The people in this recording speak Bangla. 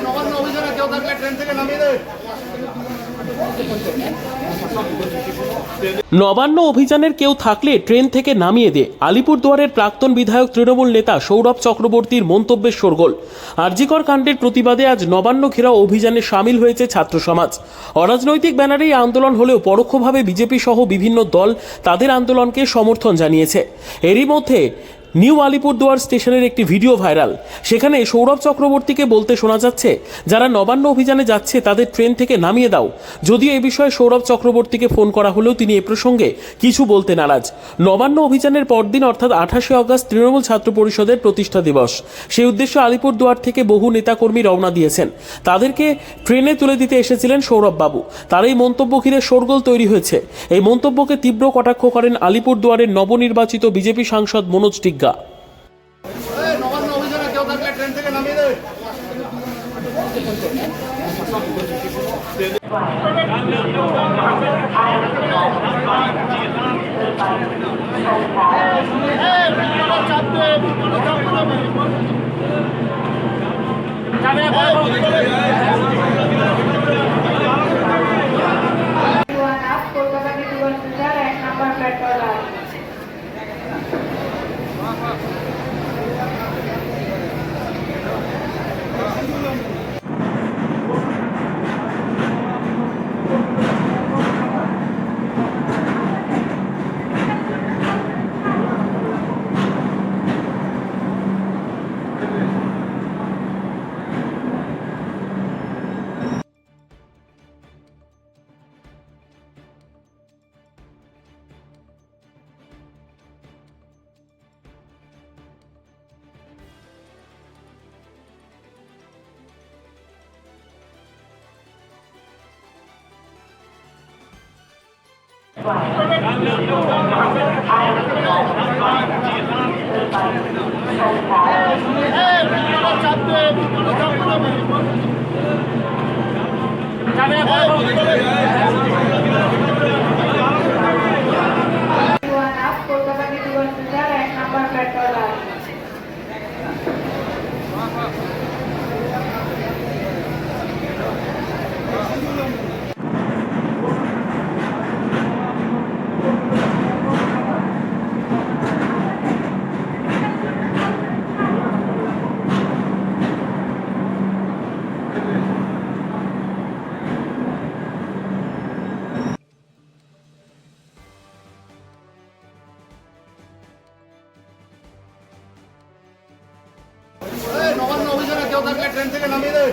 নবান্ন অভিযানে কেউ থাকলে ট্রেন থেকে নামিয়ে দেয়। নবান্ন অভিযানের কেউ থাকলে ট্রেন থেকে নামিয়ে দে, আলিপুরদুয়ারের প্রাক্তন বিধায়ক তৃণমূল নেতা সৌরভ চক্রবর্তীর মন্তব্যের শোরগোল। আরজিকর কাণ্ডের প্রতিবাদে আজ নবান্ন ঘেরাও অভিযানে সামিল হয়েছে ছাত্র সমাজ। অরাজনৈতিক ব্যানারেই আন্দোলন হলেও পরোক্ষভাবে বিজেপি সহ বিভিন্ন দল তাদের আন্দোলনকে সমর্থন জানিয়েছে। এরই মধ্যে নিউ আলিপুরদুয়ার স্টেশনের একটি ভিডিও ভাইরাল। সেখানে সৌরভ চক্রবর্তীকে বলতে শোনা যাচ্ছে, যারা নবান্ন অভিযানে যাচ্ছে তাদের ট্রেন থেকে নামিয়ে দাও। যদিও এ বিষয়ে সৌরভ চক্রবর্তীকে ফোন করা হলেও তিনি এ প্রসঙ্গে কিছু বলতে নারাজ। নবান্ন অভিযানের পরদিন অর্থাৎ 28শে আগস্ট তৃণমূল ছাত্র পরিষদের প্রতিষ্ঠা দিবস। সেই উদ্দেশ্যে আলিপুরদুয়ার থেকে বহু নেতাকর্মী রওনা দিয়েছেন। তাদেরকে ট্রেনে তুলে দিতে এসেছিলেন সৌরভ বাবু। তার এই মন্তব্য ঘিরে শোরগোল তৈরি হয়েছে। এই মন্তব্যকে তীব্র কটাক্ষ করেন আলিপুরদুয়ারের নবনির্বাচিত বিজেপি সাংসদ মনোজ টিগ্গা। নবান্ন অভিযানে কেউ থাকলে ট্রেন থেকে নামিয়ে দেয়। নবান্ন অভিযানে কেউ থাকলে ট্রেন থেকে নামিয়ে দেয়।